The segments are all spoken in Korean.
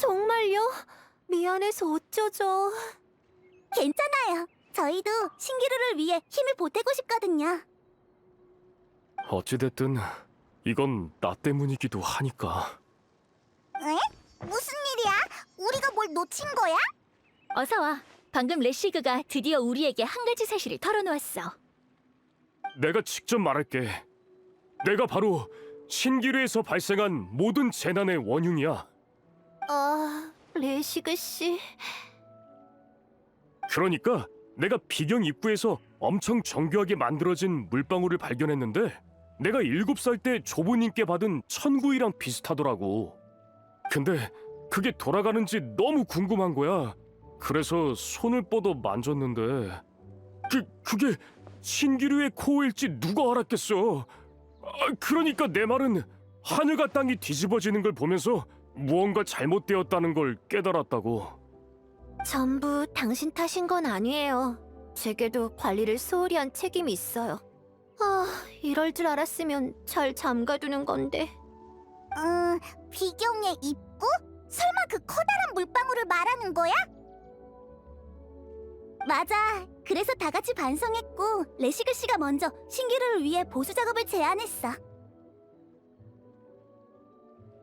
정말요? 미안해서 어쩌죠. 괜찮아요. 저희도 신기루를 위해 힘을 보태고 싶거든요. 어찌됐든 이건 나 때문이기도 하니까. 에? 무슨 일이야? 우리가 뭘 놓친 거야? 어서 와. 방금 레시그가 드디어 우리에게 한 가지 사실을 털어놓았어. 내가 직접 말할게. 내가 바로 신기루에서 발생한 모든 재난의 원흉이야. 레시그 씨. 그러니까 내가 비경 입구에서 엄청 정교하게 만들어진 물방울을 발견했는데 내가 7살 때 조부님께 받은 천구이랑 비슷하더라고. 근데 그게 돌아가는지 너무 궁금한 거야. 그래서 손을 뻗어 만졌는데 그게 신기루의 코어일지 누가 알았겠어. 그러니까 내 말은 하늘과 땅이 뒤집어지는 걸 보면서 무언가 잘못되었다는 걸 깨달았다고. 전부 당신 탓인 건 아니에요. 제게도 관리를 소홀히 한 책임이 있어요. 이럴 줄 알았으면 잘 잠가두는 건데. 비경의 입구? 설마 그 커다란 물방울을 말하는 거야? 맞아. 그래서 다 같이 반성했고 레시그 씨가 먼저 신기루를 위해 보수 작업을 제안했어.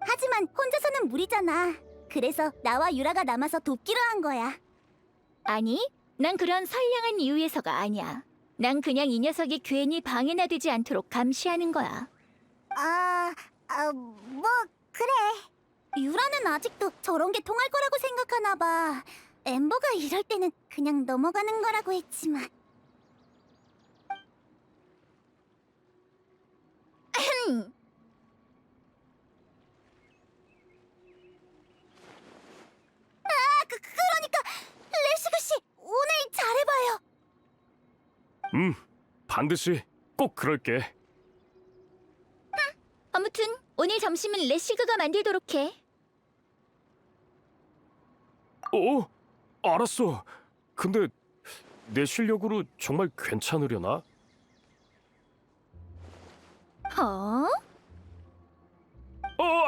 하지만 혼자서는 무리잖아. 그래서 나와 유라가 남아서 돕기로 한 거야. 아니, 난 그런 선량한 이유에서가 아니야. 난 그냥 이 녀석이 괜히 방해나 되지 않도록 감시하는 거야. 뭐 그래. 유라는 아직도 저런 게 통할 거라고 생각하나 봐. 엠버가 이럴 때는 그냥 넘어가는 거라고 했지만. 그러니까 레시그 씨 오늘 잘해봐요. 반드시 꼭 그럴게. 아무튼 오늘 점심은 레시그가 만들도록 해. 알았어. 근데 내 실력으로 정말 괜찮으려나?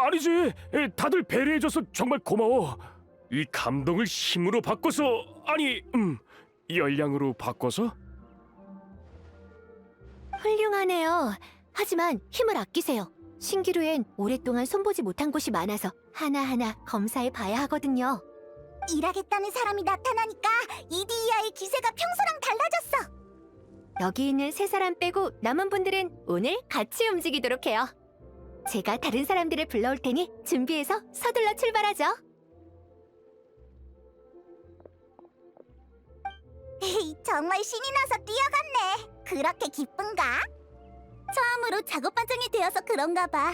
아니지. 다들 배려해줘서 정말 고마워. 이 감동을 힘으로 바꿔서, 아니, 열량으로 바꿔서? 훌륭하네요. 하지만 힘을 아끼세요. 신기루엔 오랫동안 손보지 못한 곳이 많아서 하나하나 검사해 봐야 하거든요. 일하겠다는 사람이 나타나니까 이디이아의 기세가 평소랑 달라졌어. 여기 있는 세 사람 빼고 남은 분들은 오늘 같이 움직이도록 해요. 제가 다른 사람들을 불러올 테니 준비해서 서둘러 출발하죠. 정말 신이 나서 뛰어갔네. 그렇게 기쁜가? 처음으로 작업 반장이 되어서 그런가 봐.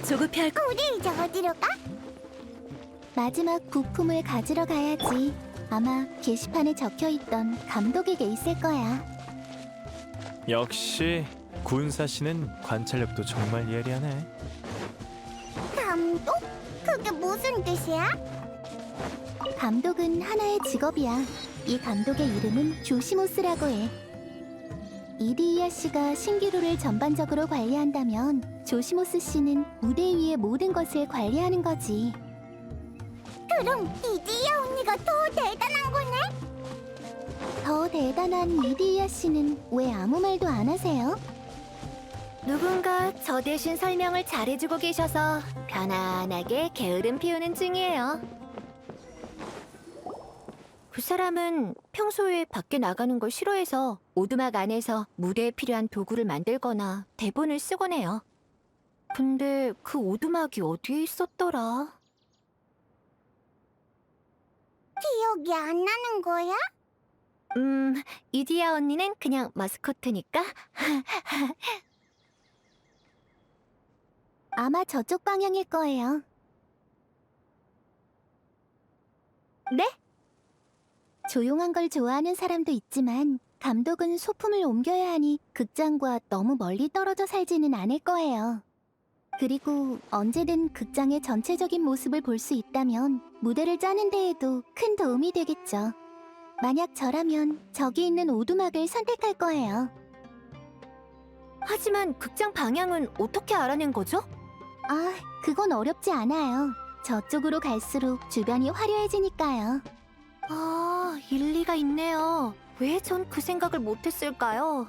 조급해 할 우리 이제 어디로 가? 마지막 부품을 가지러 가야지. 아마 게시판에 적혀있던 감독에게 있을 거야. 역시 군사 씨는 관찰력도 정말 예리하네. 감독? 그게 무슨 뜻이야? 감독은 하나의 직업이야. 이 감독의 이름은 조시모스라고 해. 이디이아 씨가 신기루를 전반적으로 관리한다면 조시모스 씨는 무대 위의 모든 것을 관리하는 거지. 그럼 이디이아 언니가 더 대단한 거네? 더 대단한 이디이아 씨는 왜 아무 말도 안 하세요? 누군가 저 대신 설명을 잘해주고 계셔서 편안하게 게으름 피우는 중이에요. 그 사람은 평소에 밖에 나가는 걸 싫어해서 오두막 안에서 무대에 필요한 도구를 만들거나 대본을 쓰곤 해요. 근데 그 오두막이 어디에 있었더라? 기억이 안 나는 거야? 이디야 언니는 그냥 마스코트니까. 아마 저쪽 방향일 거예요. 네? 조용한 걸 좋아하는 사람도 있지만 감독은 소품을 옮겨야 하니 극장과 너무 멀리 떨어져 살지는 않을 거예요. 그리고 언제든 극장의 전체적인 모습을 볼 수 있다면 무대를 짜는 데에도 큰 도움이 되겠죠. 만약 저라면 저기 있는 오두막을 선택할 거예요. 하지만 극장 방향은 어떻게 알아낸 거죠? 아, 그건 어렵지 않아요. 저쪽으로 갈수록 주변이 화려해지니까요. 아, 일리가 있네요. 왜 전 그 생각을 못했을까요?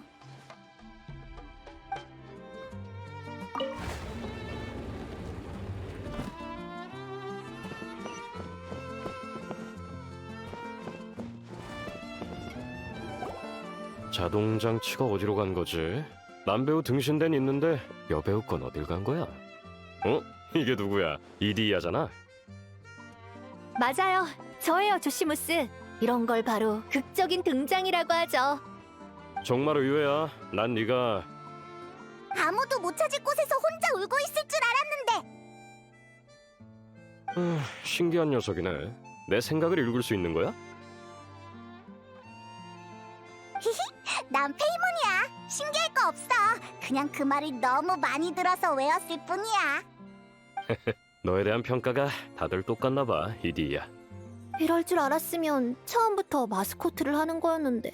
자동 장치가 어디로 간 거지? 남배우 등신대는 있는데 여배우 건 어딜 간 거야? 어? 이게 누구야? 이디야잖아. 맞아요. 저예요, 조시무스. 이런 걸 바로 극적인 등장이라고 하죠. 정말 의외야. 난 네가 아무도 못 찾을 곳에서 혼자 울고 있을 줄 알았는데. 신기한 녀석이네. 내 생각을 읽을 수 있는 거야? 난 페이몬이야. 신기할 거 없어. 그냥 그 말을 너무 많이 들어서 외웠을 뿐이야. 너에 대한 평가가 다들 똑같나 봐, 이디야. 이럴 줄 알았으면 처음부터 마스코트를 하는 거였는데.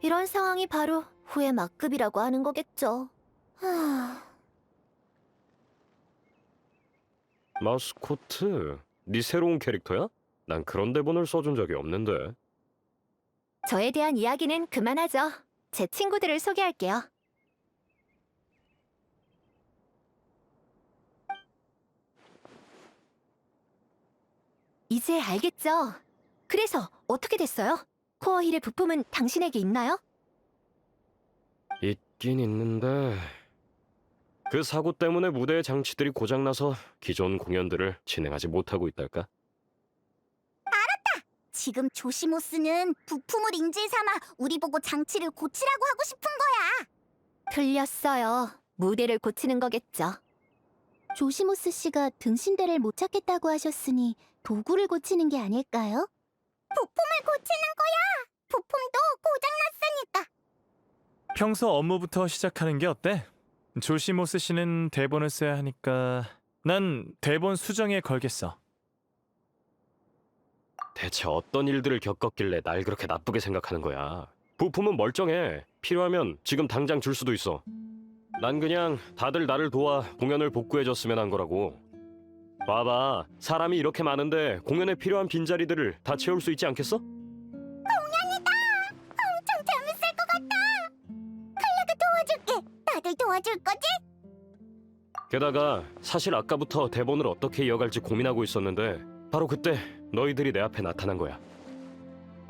이런 상황이 바로 후회 막급이라고 하는 거겠죠. 하... 마스코트? 네 새로운 캐릭터야? 난 그런 대본을 써준 적이 없는데. 저에 대한 이야기는 그만하죠. 제 친구들을 소개할게요. 이제 알겠죠? 그래서 어떻게 됐어요? 코어 힐의 부품은 당신에게 있나요? 있긴 있는데 그 사고 때문에 무대의 장치들이 고장나서 기존 공연들을 진행하지 못하고 있달까? 지금 조시모스는 부품을 인질 삼아 우리 보고 장치를 고치라고 하고 싶은 거야. 틀렸어요. 무대를 고치는 거겠죠. 조시모스 씨가 등신대를 못 찾겠다고 하셨으니 도구를 고치는 게 아닐까요? 부품을 고치는 거야. 부품도 고장났으니까. 평소 업무부터 시작하는 게 어때? 조시모스 씨는 대본을 써야 하니까 난 대본 수정에 걸겠어. 대체 어떤 일들을 겪었길래 날 그렇게 나쁘게 생각하는 거야? 부품은 멀쩡해. 필요하면 지금 당장 줄 수도 있어. 난 그냥 다들 나를 도와 공연을 복구해줬으면 한 거라고. 봐봐, 사람이 이렇게 많은데 공연에 필요한 빈자리들을 다 채울 수 있지 않겠어? 엄청 재밌을 것 같아. 칼라가 도와줄게. 다들 도와줄 거지? 게다가 사실 아까부터 대본을 어떻게 이어갈지 고민하고 있었는데 바로 그때 너희들이 내 앞에 나타난 거야.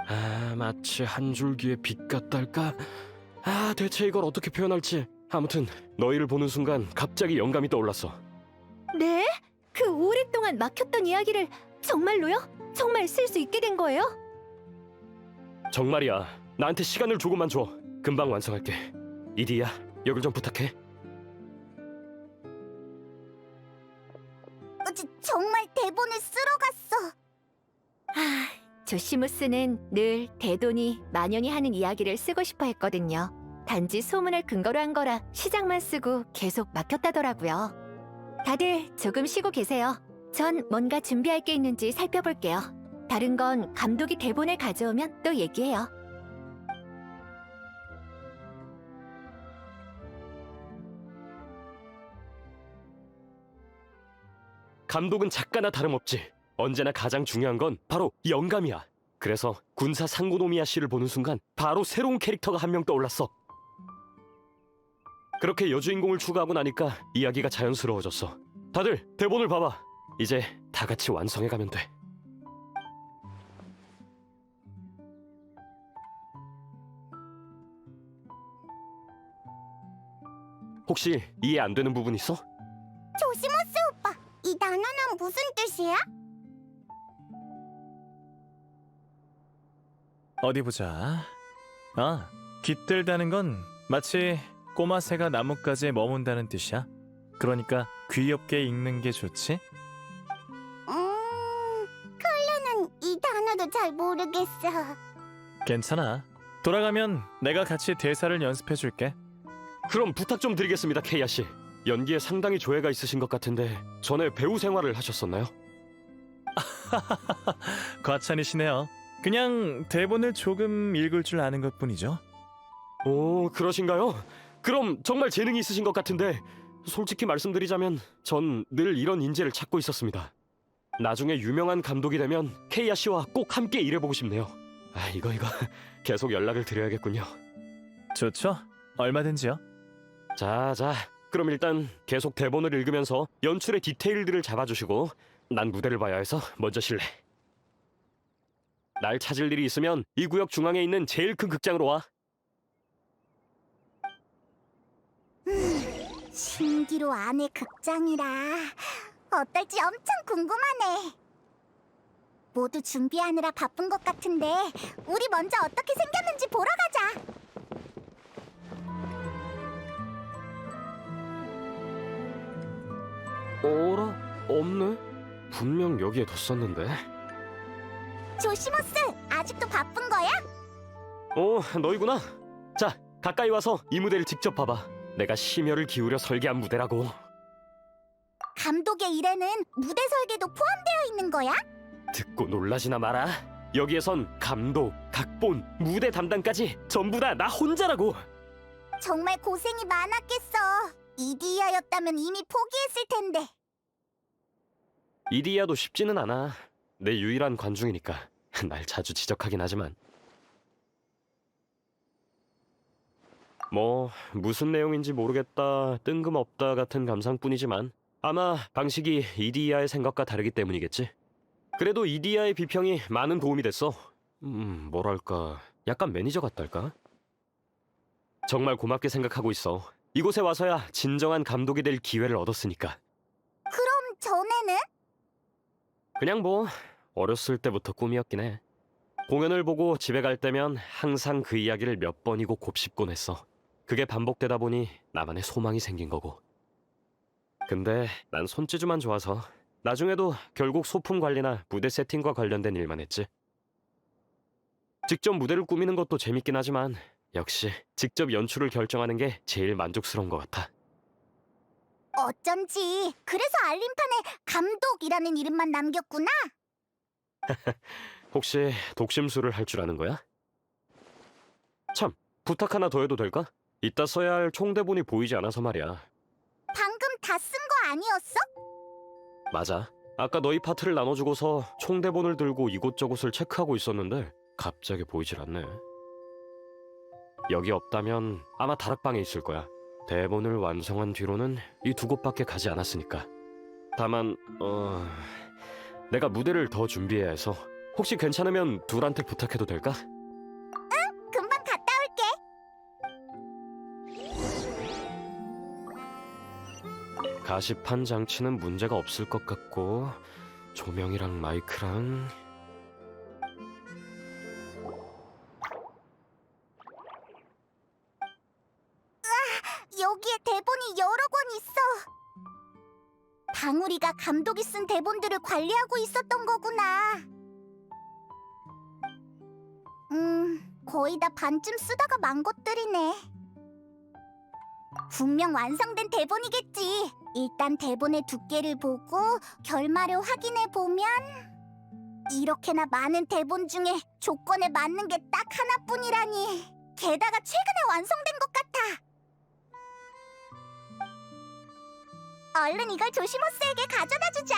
아, 마치 한 줄기의 빛 같달까? 아, 대체 이걸 어떻게 표현할지. 아무튼 너희를 보는 순간 갑자기 영감이 떠올랐어. 네? 그 오랫동안 막혔던 이야기를 정말로요? 정말 쓸 수 있게 된 거예요? 정말이야. 나한테 시간을 조금만 줘. 금방 완성할게. 이디야, 여길 좀 부탁해. 정말 대본을 쓰러 갔어. 아, 조시무스는 늘 대돈이 만연히 하는 이야기를 쓰고 싶어 했거든요. 단지 소문을 근거로 한 거라 시작만 쓰고 계속 막혔다더라고요. 다들 조금 쉬고 계세요. 전 뭔가 준비할 게 있는지 살펴볼게요. 다른 건 감독이 대본을 가져오면 또 얘기해요. 감독은 작가나 다름없지. 언제나 가장 중요한 건 바로 영감이야. 그래서 군사 상고노미야 씨를 보는 순간 바로 새로운 캐릭터가 한 명 떠올랐어. 그렇게 여주인공을 추가하고 나니까 이야기가 자연스러워졌어. 다들 대본을 봐봐. 이제 다 같이 완성해가면 돼. 혹시 이해 안 되는 부분 있어? 조시모스 오빠, 이 단어는 무슨 뜻이야? 어디 보자. 아, 깃들다는 건 마치 꼬마 새가 나뭇가지에 머문다는 뜻이야. 그러니까 귀엽게 읽는 게 좋지? 클레는 이 단어도 잘 모르겠어. 괜찮아. 돌아가면 내가 같이 대사를 연습해 줄게. 그럼 부탁 좀 드리겠습니다, 케이아 씨. 연기에 상당히 조예가 있으신 것 같은데 전에 배우 생활을 하셨었나요? 과찬이시네요. 그냥 대본을 조금 읽을 줄 아는 것뿐이죠. 오, 그러신가요? 그럼 정말 재능이 있으신 것 같은데 솔직히 말씀드리자면 전 늘 이런 인재를 찾고 있었습니다. 나중에 유명한 감독이 되면 케이아 씨와 꼭 함께 일해보고 싶네요. 아, 이거 계속 연락을 드려야겠군요. 좋죠? 얼마든지요. 자, 그럼 일단 계속 대본을 읽으면서 연출의 디테일들을 잡아주시고 난 무대를 봐야 해서 먼저 실례. 날 찾을 일이 있으면 이 구역 중앙에 있는 제일 큰 극장으로 와. 신기루 안에 극장이라 어떨지 엄청 궁금하네. 모두 준비하느라 바쁜 것 같은데 우리 먼저 어떻게 생겼는지 보러 가자. 어라? 없네? 분명 여기에 뒀었는데. 조시모스, 아직도 바쁜 거야? 너희구나. 자, 가까이 와서 이 무대를 직접 봐봐. 내가 심혈을 기울여 설계한 무대라고. 감독의 일에는 무대 설계도 포함되어 있는 거야? 듣고 놀라지나 마라. 여기에선 감독, 각본, 무대 담당까지 전부 다 나 혼자라고. 정말 고생이 많았겠어. 이디야였다면 이미 포기했을 텐데. 이디야도 쉽지는 않아. 내 유일한 관중이니까 날 자주 지적하긴 하지만. 뭐 무슨 내용인지 모르겠다, 뜬금없다 같은 감상뿐이지만 아마 방식이 이디야의 생각과 다르기 때문이겠지. 그래도 이디야의 비평이 많은 도움이 됐어. 뭐랄까, 약간 매니저 같달까? 정말 고맙게 생각하고 있어. 이곳에 와서야 진정한 감독이 될 기회를 얻었으니까. 그럼 전에는? 그냥 뭐 어렸을 때부터 꿈이었긴 해. 공연을 보고 집에 갈 때면 항상 그 이야기를 몇 번이고 곱씹곤 했어. 그게 반복되다 보니 나만의 소망이 생긴 거고. 근데 난 손재주만 좋아서 나중에도 결국 소품 관리나 무대 세팅과 관련된 일만 했지. 직접 무대를 꾸미는 것도 재밌긴 하지만 역시 직접 연출을 결정하는 게 제일 만족스러운 것 같아. 어쩐지 그래서 알림판에 감독이라는 이름만 남겼구나. 혹시 독심술을 할 줄 아는 거야? 참, 부탁 하나 더 해도 될까? 이따 써야 할 총대본이 보이지 않아서 말이야. 방금 다 쓴 거 아니었어? 맞아. 아까 너희 파트를 나눠주고서 총대본을 들고 이곳저곳을 체크하고 있었는데 갑자기 보이질 않네. 여기 없다면 아마 다락방에 있을 거야. 대본을 완성한 뒤로는 이 두 곳밖에 가지 않았으니까. 다만 내가 무대를 더 준비해야 해서 혹시 괜찮으면 둘한테 부탁해도 될까? 금방 갔다 올게. 가시판 장치는 문제가 없을 것 같고 조명이랑 마이크랑 여기에 대본이 여러 권 있어. 방울이가 감독이 쓴 대본들을 관리하고 있었던 거구나. 거의 다 반쯤 쓰다가 만 것들이네. 분명 완성된 대본이겠지. 일단 대본의 두께를 보고 결말을 확인해 보면 이렇게나 많은 대본 중에 조건에 맞는 게 딱 하나뿐이라니. 게다가 최근에 완성된 것 같아. 얼른 이걸 조시모스에게 가져다 주자.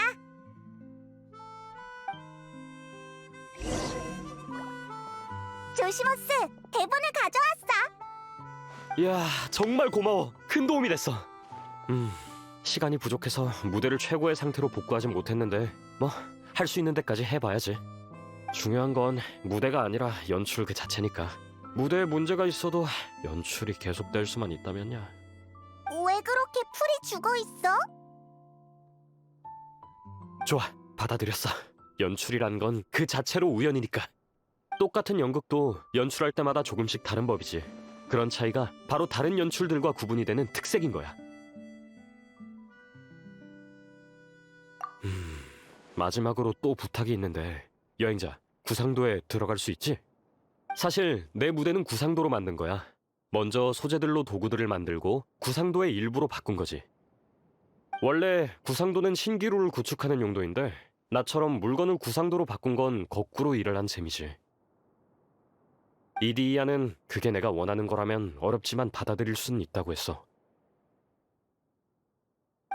조시모스, 대본을 가져왔어. 이야, 정말 고마워. 큰 도움이 됐어. 시간이 부족해서 무대를 최고의 상태로 복구하진 못했는데 뭐 할 수 있는 데까지 해봐야지. 중요한 건 무대가 아니라 연출 그 자체니까. 무대에 문제가 있어도 연출이 계속될 수만 있다면야. 왜 그렇게 풀이 죽어 있어? 좋아, 받아들였어. 연출이란 건 그 자체로 우연이니까. 똑같은 연극도 연출할 때마다 조금씩 다른 법이지. 그런 차이가 바로 다른 연출들과 구분이 되는 특색인 거야. 마지막으로 또 부탁이 있는데 여행자, 구상도에 들어갈 수 있지? 사실 내 무대는 구상도로 만든 거야. 먼저 소재들로 도구들을 만들고 구상도의 일부로 바꾼 거지. 원래 구상도는 신기루를 구축하는 용도인데 나처럼 물건을 구상도로 바꾼 건 거꾸로 일을 한 셈이지. 이디야는 그게 내가 원하는 거라면 어렵지만 받아들일 수는 있다고 했어.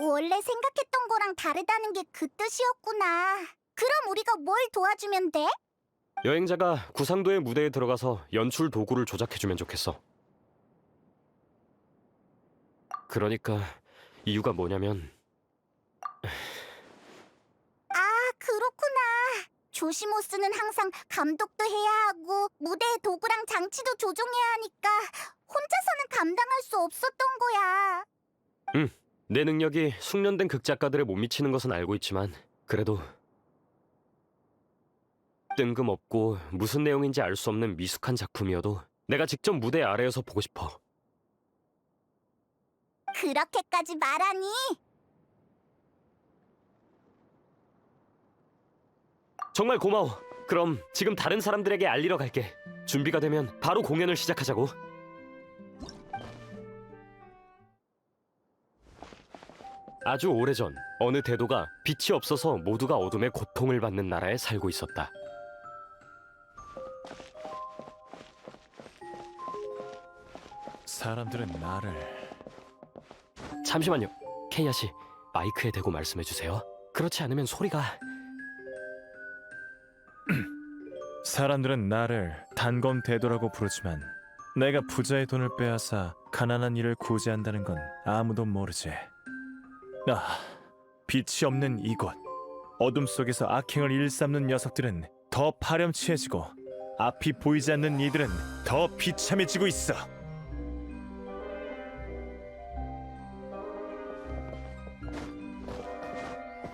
원래 생각했던 거랑 다르다는 게 그 뜻이었구나. 그럼 우리가 뭘 도와주면 돼? 여행자가 구상도의 무대에 들어가서 연출 도구를 조작해주면 좋겠어. 그러니까 이유가 뭐냐면 그렇구나. 조시모스는 항상 감독도 해야 하고 무대의 도구랑 장치도 조종해야 하니까 혼자서는 감당할 수 없었던 거야. 내 능력이 숙련된 극작가들에 못 미치는 것은 알고 있지만 그래도 뜬금없고 무슨 내용인지 알 수 없는 미숙한 작품이어도 내가 직접 무대 아래에서 보고 싶어. 그렇게까지 말하니? 정말 고마워. 그럼 지금 다른 사람들에게 알리러 갈게. 준비가 되면 바로 공연을 시작하자고. 아주 오래전 어느 대도가 빛이 없어서 모두가 어둠의 고통을 받는 나라에 살고 있었다. 사람들은 나를 잠시만요. 케이아 씨, 마이크에 대고 말씀해 주세요. 그렇지 않으면 소리가... 사람들은 나를 단검 대도라고 부르지만 내가 부자의 돈을 빼앗아 가난한 이를 구제한다는 건 아무도 모르지. 빛이 없는 이곳, 어둠 속에서 악행을 일삼는 녀석들은 더 파렴치해지고 앞이 보이지 않는 이들은 더 비참해지고 있어.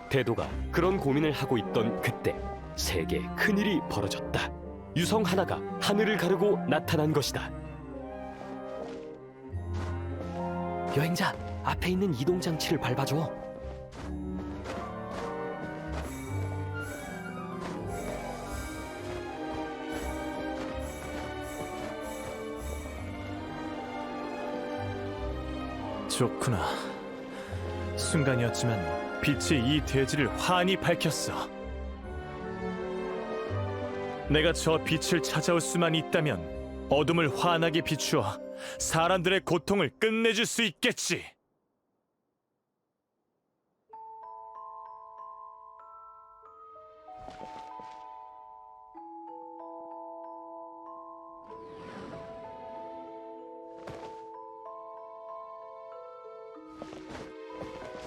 대도가 그런 고민을 하고 있던 그때 세계에 큰일이 벌어졌다. 유성 하나가 하늘을 가르고 나타난 것이다. 여행자, 앞에 있는 이동장치를 밟아줘. 좋구나. 순간이었지만 빛이 이 대지를 환히 밝혔어. 내가 저 빛을 찾아올 수만 있다면 어둠을 환하게 비추어 사람들의 고통을 끝내줄 수 있겠지.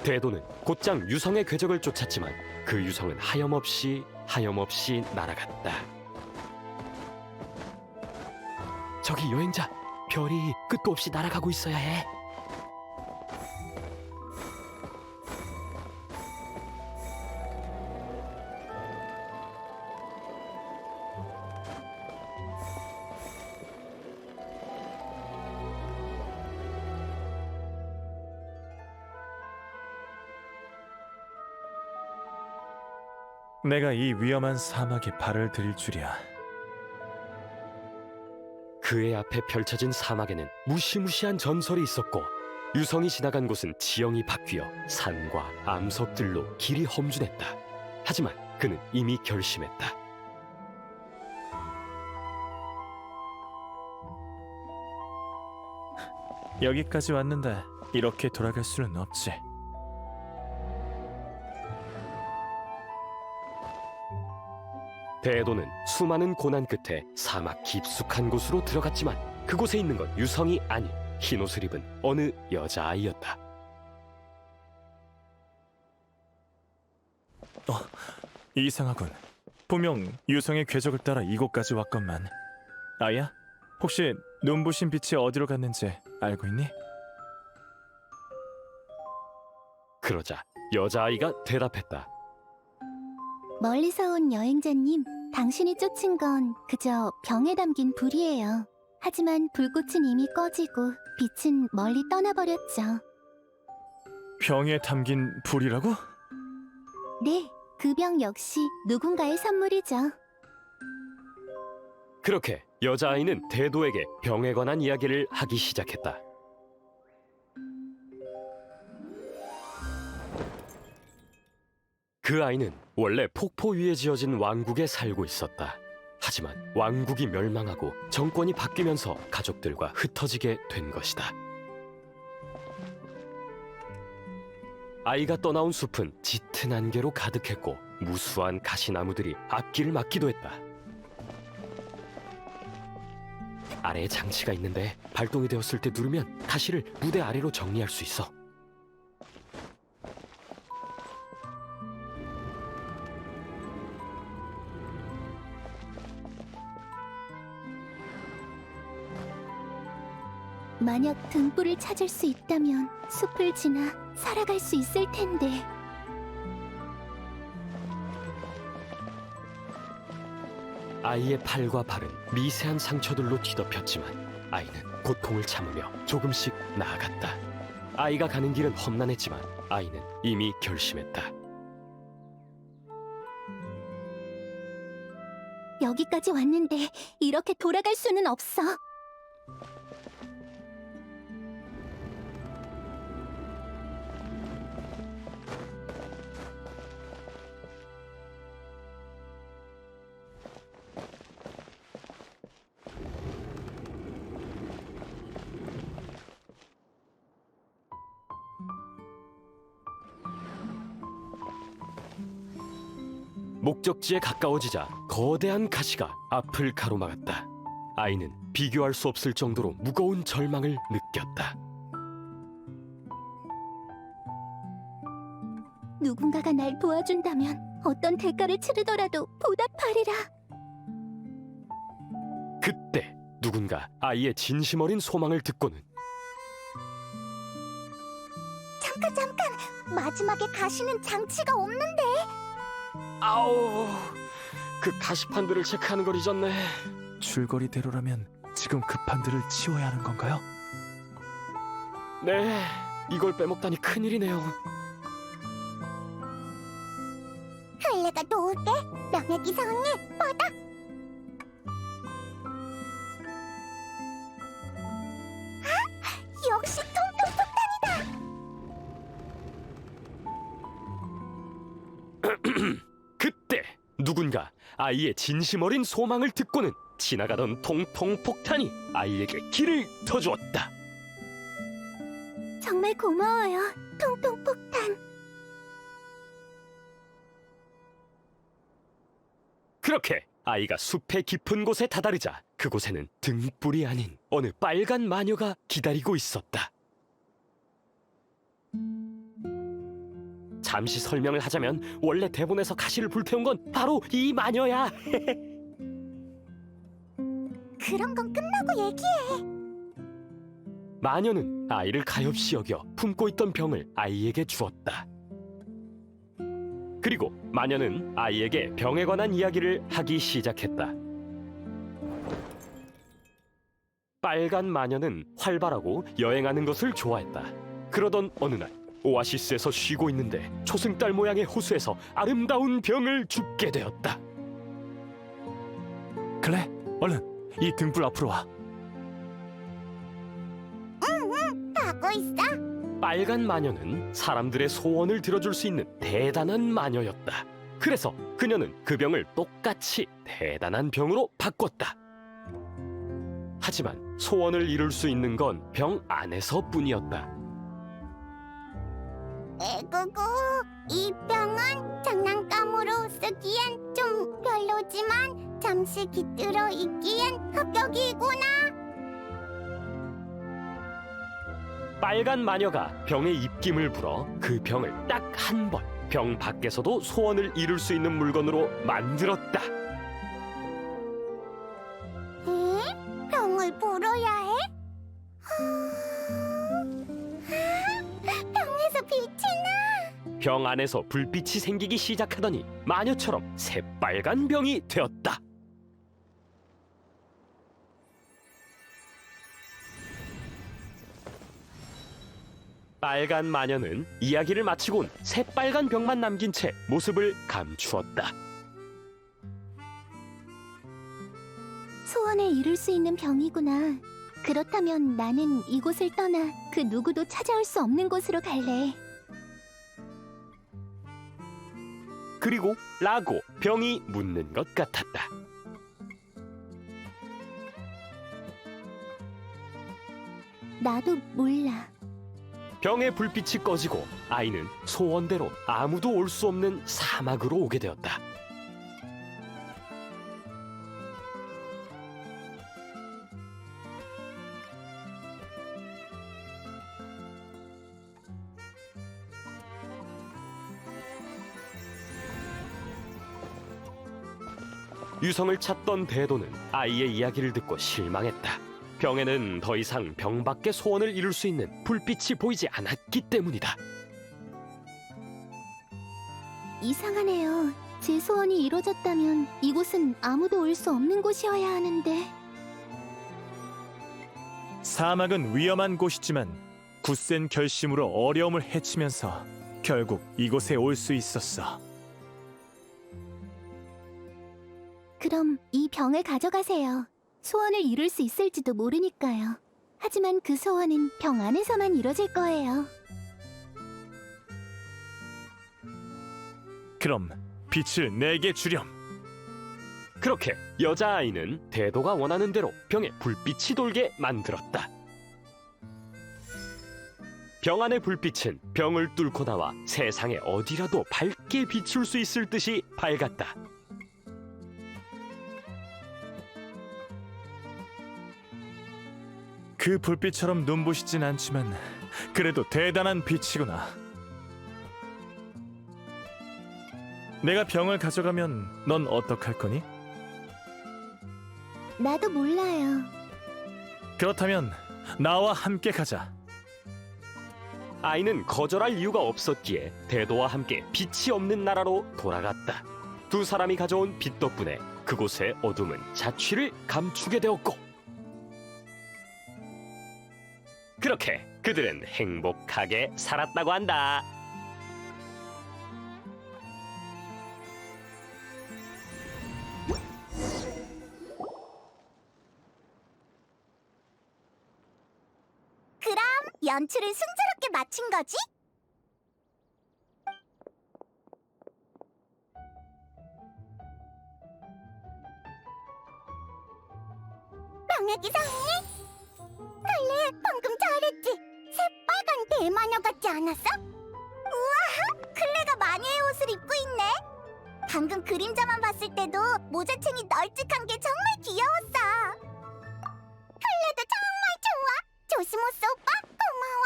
대도는 곧장 유성의 궤적을 쫓았지만 그 유성은 하염없이 날아갔다. 저기 여행자, 별이 끝도 없이 날아가고 있어야 해. 내가 이 위험한 사막에 발을 들일 줄이야. 그의 앞에 펼쳐진 사막에는 무시무시한 전설이 있었고 유성이 지나간 곳은 지형이 바뀌어 산과 암석들로 길이 험준했다. 하지만 그는 이미 결심했다. 여기까지 왔는데 이렇게 돌아갈 수는 없지. 대도는 수많은 고난 끝에 사막 깊숙한 곳으로 들어갔지만 그곳에 있는 건 유성이 아닌 흰옷을 입은 어느 여자아이였다. 이상하군. 분명 유성의 궤적을 따라 이곳까지 왔건만. 아야, 혹시 눈부신 빛이 어디로 갔는지 알고 있니? 그러자 여자아이가 대답했다. 멀리서 온 여행자님, 당신이 쫓은 건 그저 병에 담긴 불이에요. 하지만 불꽃은 이미 꺼지고 빛은 멀리 떠나버렸죠. 병에 담긴 불이라고? 네, 그 병 역시 누군가의 선물이죠. 그렇게 여자아이는 대도에게 병에 관한 이야기를 하기 시작했다. 그 아이는 원래 폭포 위에 지어진 왕국에 살고 있었다. 하지만 왕국이 멸망하고 정권이 바뀌면서 가족들과 흩어지게 된 것이다. 아이가 떠나온 숲은 짙은 안개로 가득했고 무수한 가시나무들이 앞길을 막기도 했다. 아래에 장치가 있는데 발동이 되었을 때 누르면 가시를 무대 아래로 정리할 수 있어. 만약 등불을 찾을 수 있다면 숲을 지나 살아갈 수 있을 텐데. 아이의 팔과 발은 미세한 상처들로 뒤덮였지만 아이는 고통을 참으며 조금씩 나아갔다. 아이가 가는 길은 험난했지만 아이는 이미 결심했다. 여기까지 왔는데 이렇게 돌아갈 수는 없어. 목적지에 가까워지자 거대한 가시가 앞을 가로막았다. 아이는 비교할 수 없을 정도로 무거운 절망을 느꼈다. 누군가가 날 도와준다면 어떤 대가를 치르더라도 보답하리라. 그때 누군가 아이의 진심 어린 소망을 듣고는 잠깐! 마지막에 가시는 장치가 없는데? 아우, 그 가시판들을 체크하는 걸 잊었네. 줄거리대로라면 지금 그 판들을 치워야 하는 건가요? 네, 이걸 빼먹다니 큰일이네요. 내가 도울게. 명예기사언니 받아. 역시 그때 누군가 아이의 진심 어린 소망을 듣고는 지나가던 통통 폭탄이 아이에게 길을 터주었다. 정말 고마워요, 통통 폭탄. 그렇게 아이가 숲의 깊은 곳에 다다르자 그곳에는 등불이 아닌 어느 빨간 마녀가 기다리고 있었다. 잠시 설명을 하자면 원래 대본에서 가시를 불태운 건 바로 이 마녀야. 그런 건 끝나고 얘기해. 마녀는 아이를 가엾이 여겨 품고 있던 병을 아이에게 주었다. 그리고 마녀는 아이에게 병에 관한 이야기를 하기 시작했다. 빨간 마녀는 활발하고 여행하는 것을 좋아했다. 그러던 어느 날 오아시스에서 쉬고 있는데 초승달 모양의 호수에서 아름다운 병을 줍게 되었다. 클레, 얼른 이 등불 앞으로 와. 하고 있어. 빨간 마녀는 사람들의 소원을 들어줄 수 있는 대단한 마녀였다. 그래서 그녀는 그 병을 똑같이 대단한 병으로 바꿨다. 하지만 소원을 이룰 수 있는 건 병 안에서뿐이었다. 에구구, 이 병은 장난감으로 쓰기엔 좀 별로지만 잠시 깃들어 있기엔 합격이구나. 빨간 마녀가 병의 입김을 불어 그 병을 딱 한 번 병 밖에서도 소원을 이룰 수 있는 물건으로 만들었다. 에? 병을 불어야 해? 병에서 빛이 나. 병 안에서 불빛이 생기기 시작하더니 마녀처럼 새빨간 병이 되었다. 빨간 마녀는 이야기를 마치곤 새빨간 병만 남긴 채 모습을 감추었다. 소원을 이룰 수 있는 병이구나. 그렇다면 나는 이곳을 떠나 그 누구도 찾아올 수 없는 곳으로 갈래. 그리고 라고 병이 묻는 것 같았다. 나도 몰라. 병의 불빛이 꺼지고 아이는 소원대로 아무도 올 수 없는 사막으로 오게 되었다. 유성을 찾던 대도는 아이의 이야기를 듣고 실망했다. 병에는 더 이상 병밖에 소원을 이룰 수 있는 불빛이 보이지 않았기 때문이다. 이상하네요. 제 소원이 이루어졌다면 이곳은 아무도 올 수 없는 곳이어야 하는데. 사막은 위험한 곳이지만 굳센 결심으로 어려움을 헤치면서 결국 이곳에 올 수 있었어. 그럼 이 병을 가져가세요. 소원을 이룰 수 있을지도 모르니까요. 하지만 그 소원은 병 안에서만 이뤄질 거예요. 그럼 빛을 내게 주렴. 그렇게 여자아이는 대도가 원하는 대로 병에 불빛이 돌게 만들었다. 병 안의 불빛은 병을 뚫고 나와 세상에 어디라도 밝게 비출 수 있을 듯이 밝았다. 그 불빛처럼 눈부시진 않지만 그래도 대단한 빛이구나. 내가 병을 가져가면 넌 어떡할 거니? 나도 몰라요. 그렇다면 나와 함께 가자. 아이는 거절할 이유가 없었기에 대도와 함께 빛이 없는 나라로 돌아갔다. 두 사람이 가져온 빛 덕분에 그곳의 어둠은 자취를 감추게 되었고, 그렇게 그들은 행복하게 살았다고 한다. 그럼 연출을 순조롭게 마친 거지? 방학이 상해? 달래, 방금 잘했지? 새빨간 대마녀 같지 않았어? 우와, 클레가 마녀의 옷을 입고 있네. 방금 그림자만 봤을 때도 모자챙이 널찍한 게 정말 귀여웠어. 클레도 정말 좋아. 조시모스 오빠, 고마워.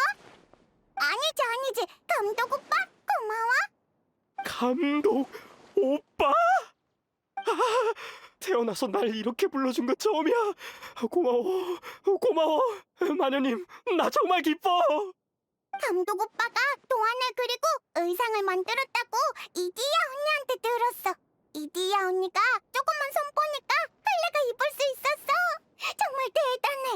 아니지, 감독 오빠, 고마워. 감독 오빠? 태어나서 날 이렇게 불러준 거 처음이야. 고마워. 마녀님, 나 정말 기뻐. 감독 오빠가 도안을 그리고 의상을 만들었다고 이디야 언니한테 들었어. 이디야 언니가 조금만 손보니까 클레가 입을 수 있었어. 정말 대단해.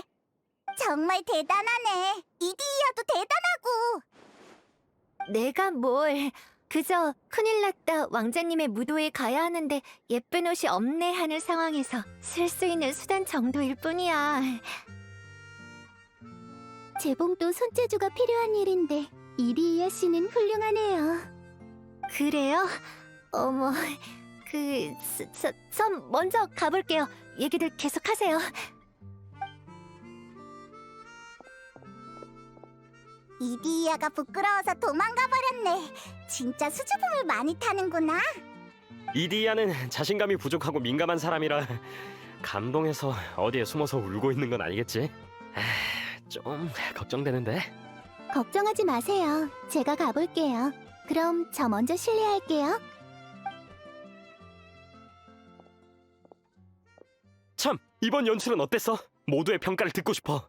정말 대단하네. 이디야도 대단하고. 내가 뭘... 그저 큰일 났다 왕자님의 무도에 가야 하는데 예쁜 옷이 없네 하는 상황에서 쓸 수 있는 수단 정도일 뿐이야. 재봉도 손재주가 필요한 일인데 이리이아 씨는 훌륭하네요. 그래요? 어머... 전 먼저 가볼게요. 얘기들 계속하세요. 이디야가 부끄러워서 도망가 버렸네. 진짜 수줍음을 많이 타는구나. 이디야는 자신감이 부족하고 민감한 사람이라 감동해서 어디에 숨어서 울고 있는 건 아니겠지? 좀 걱정되는데. 걱정하지 마세요. 제가 가볼게요. 그럼 저 먼저 실례할게요. 참, 이번 연출은 어땠어? 모두의 평가를 듣고 싶어.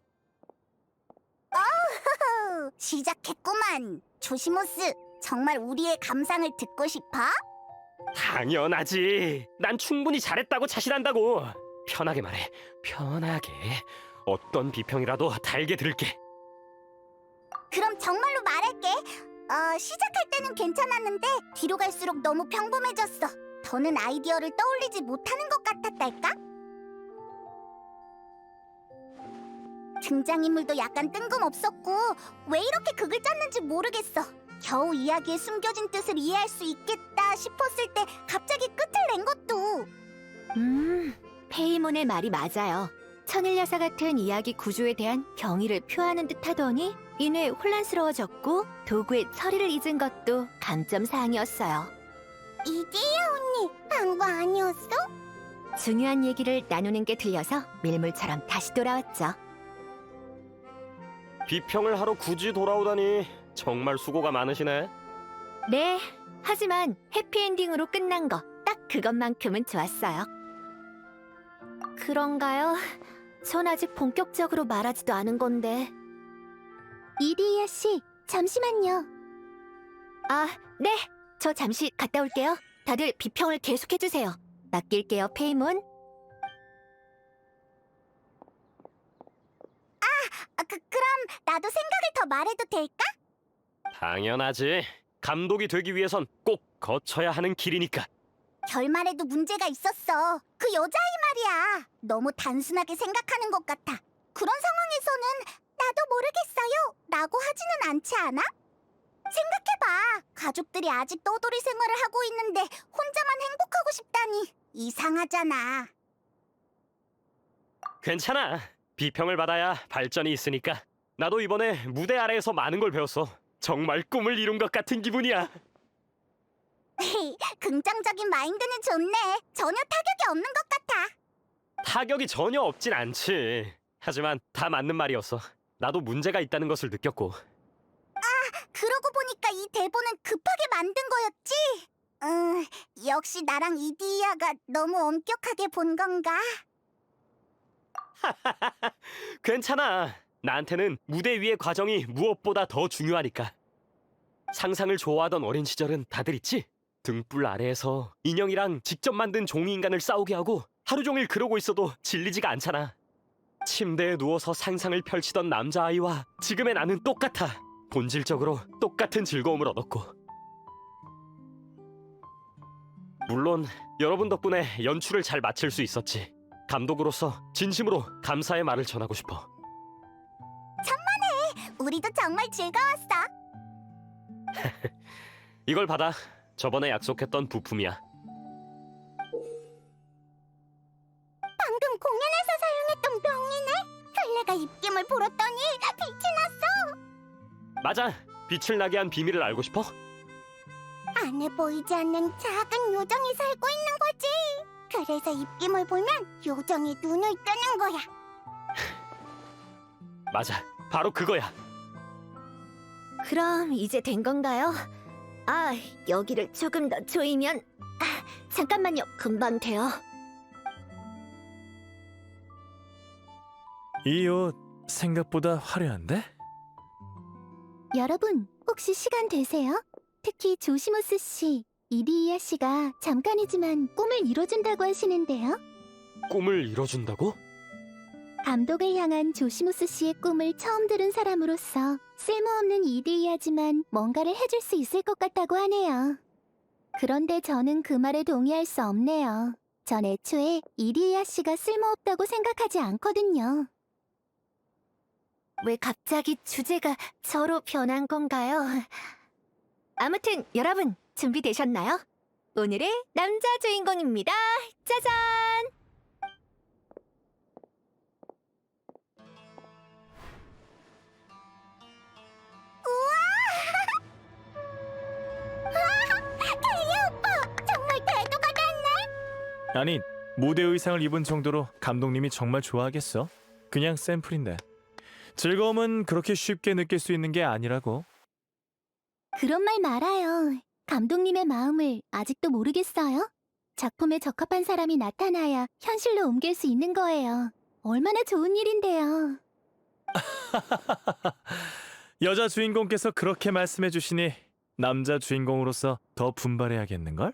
시작했구만. 조시모스, 정말 우리의 감상을 듣고 싶어? 당연하지. 난 충분히 잘했다고 자신한다고. 편하게 말해. 편하게. 어떤 비평이라도 달게 들을게. 그럼 정말로 말할게. 시작할 때는 괜찮았는데 뒤로 갈수록 너무 평범해졌어. 더는 아이디어를 떠올리지 못하는 것 같았달까? 등장인물도 약간 뜬금없었고 왜 이렇게 극을 짰는지 모르겠어. 겨우 이야기에 숨겨진 뜻을 이해할 수 있겠다 건가 싶었을 때 갑자기 끝을 낸 것도. 페이몬의 말이 맞아요. 천일야사 같은 이야기 구조에 대한 경의를 표하는 듯 하더니 이내 혼란스러워졌고 도구의 처리를 잊은 것도 감점사항이었어요. 이디야 언니 한 거 아니었어? 중요한 얘기를 나누는 게 들려서 밀물처럼 다시 돌아왔죠. 비평을 하러 굳이 돌아오다니 정말 수고가 많으시네. 네, 하지만 해피엔딩으로 끝난 거 딱 그것만큼은 좋았어요. 그런가요? 전 아직 본격적으로 말하지도 않은 건데. 이디야 씨, 잠시만요. 아, 네. 저 잠시 갔다 올게요. 다들 비평을 계속해주세요. 맡길게요, 페이몬. 그럼 나도 생각을 더 말해도 될까? 당연하지. 감독이 되기 위해선 꼭 거쳐야 하는 길이니까. 결말에도 문제가 있었어. 그 여자아이 말이야. 너무 단순하게 생각하는 것 같아. 그런 상황에서는 나도 모르겠어요 라고 하지는 않지 않아? 생각해봐. 가족들이 아직 떠돌이 생활을 하고 있는데 혼자만 행복하고 싶다니 이상하잖아. 괜찮아. 비평을 받아야 발전이 있으니까. 나도 이번에 무대 아래에서 많은 걸 배웠어. 정말 꿈을 이룬 것 같은 기분이야. 긍정적인 마인드는 좋네. 전혀 타격이 없는 것 같아. 타격이 전혀 없진 않지. 하지만 다 맞는 말이었어. 나도 문제가 있다는 것을 느꼈고. 그러고 보니까 이 대본은 급하게 만든 거였지? 역시 나랑 이디야가 너무 엄격하게 본 건가? 괜찮아. 나한테는 무대 위의 과정이 무엇보다 더 중요하니까. 상상을 좋아하던 어린 시절은 다들 있지? 등불 아래에서 인형이랑 직접 만든 종이인간을 싸우게 하고 하루 종일 그러고 있어도 질리지가 않잖아. 침대에 누워서 상상을 펼치던 남자아이와 지금의 나는 똑같아. 본질적으로 똑같은 즐거움을 얻었고. 물론 여러분 덕분에 연출을 잘 마칠 수 있었지. 감독으로서 진심으로 감사의 말을 전하고 싶어. 우리도 정말 즐거웠어. 이걸 받아. 저번에 약속했던 부품이야. 방금 공연에서 사용했던 병이네. 설레가 입김을 불었더니 빛이 났어. 맞아. 빛을 나게 한 비밀을 알고 싶어? 안에 보이지 않는 작은 요정이 살고 있는 거지. 그래서 입김을 불면 요정이 눈을 뜨는 거야. 맞아. 바로 그거야. 그럼 이제 된 건가요? 아, 여기를 조금 더 조이면... 잠깐만요, 금방 돼요. 이 옷 생각보다 화려한데? 여러분, 혹시 시간 되세요? 특히 조시모스 씨, 이디야 씨가 잠깐이지만 꿈을 이뤄준다고 하시는데요. 꿈을 이뤄준다고? 감독을 향한 조시모스 씨의 꿈을 처음 들은 사람으로서 쓸모없는 이디야지만 뭔가를 해줄 수 있을 것 같다고 하네요. 그런데 저는 그 말에 동의할 수 없네요. 전 애초에 이디야 씨가 쓸모없다고 생각하지 않거든요. 왜 갑자기 주제가 저로 변한 건가요? 아무튼 여러분 준비되셨나요? 오늘의 남자 주인공입니다. 짜잔! 켈리 오빠, 정말 대두가 됐네. 아니, 무대 의상을 입은 정도로 감독님이 정말 좋아하겠어? 그냥 샘플인데. 즐거움은 그렇게 쉽게 느낄 수 있는 게 아니라고. 그런 말 말아요. 감독님의 마음을 아직도 모르겠어요? 작품에 적합한 사람이 나타나야 현실로 옮길 수 있는 거예요. 얼마나 좋은 일인데요. 여자 주인공께서 그렇게 말씀해 주시니 남자 주인공으로서 더 분발해야겠는걸?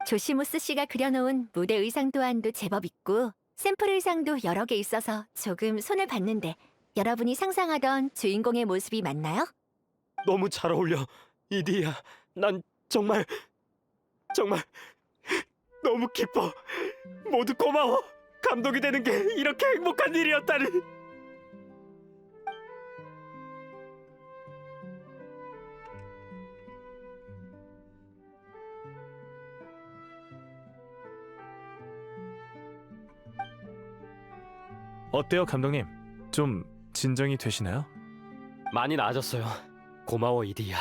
조시모스 씨가 그려놓은 무대 의상 또한도 제법 있고 샘플 의상도 여러 개 있어서 조금 손을 봤는데 여러분이 상상하던 주인공의 모습이 맞나요? 너무 잘 어울려. 이디야. 난 정말 너무 기뻐. 모두 고마워. 감독이 되는 게 이렇게 행복한 일이었다니. 어때요, 감독님? 좀 진정이 되시나요? 많이 나아졌어요. 고마워 이디야.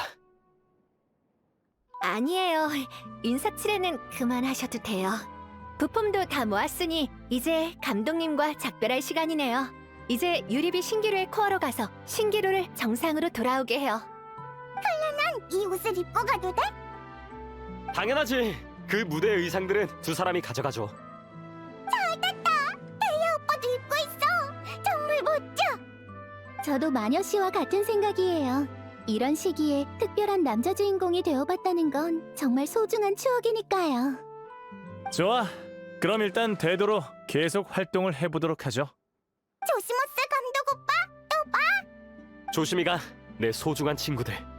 아니에요. 인사치레는 그만하셔도 돼요. 부품도 다 모았으니 이제 감독님과 작별할 시간이네요. 이제 유리비 신기루의 코어로 가서 신기루를 정상으로 돌아오게 해요. 이 옷을 입고 가도 돼? 당연하지. 그 무대 의상들은 두 사람이 가져가죠. 오빠도 입고 있어. 정말 멋져. 저도 마녀 씨와 같은 생각이에요. 이런 시기에 특별한 남자 주인공이 되어봤다는 건 정말 소중한 추억이니까요. 좋아. 그럼 일단 되도록 계속 활동을 해보도록 하죠. 조시모스 감독 오빠. 조심히 가. 내 소중한 친구들.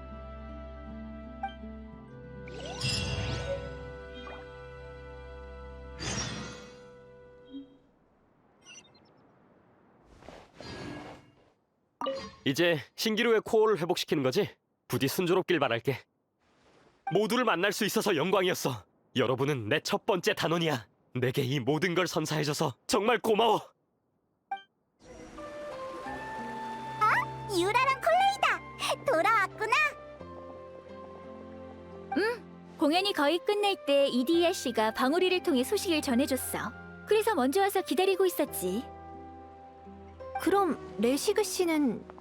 이제 신기루의 코어를 회복시키는 거지? 부디 순조롭길 바랄게. 모두를 만날 수 있어서 영광이었어. 여러분은 내 첫 번째 단원이야. 내게 이 모든 걸 선사해줘서 정말 고마워. 유라랑 콜레이다. 돌아왔구나. 공연이 거의 끝날 때 이디야 씨가 방울이를 통해 소식을 전해줬어. 그래서 먼저 와서 기다리고 있었지. 그럼 레시그 씨는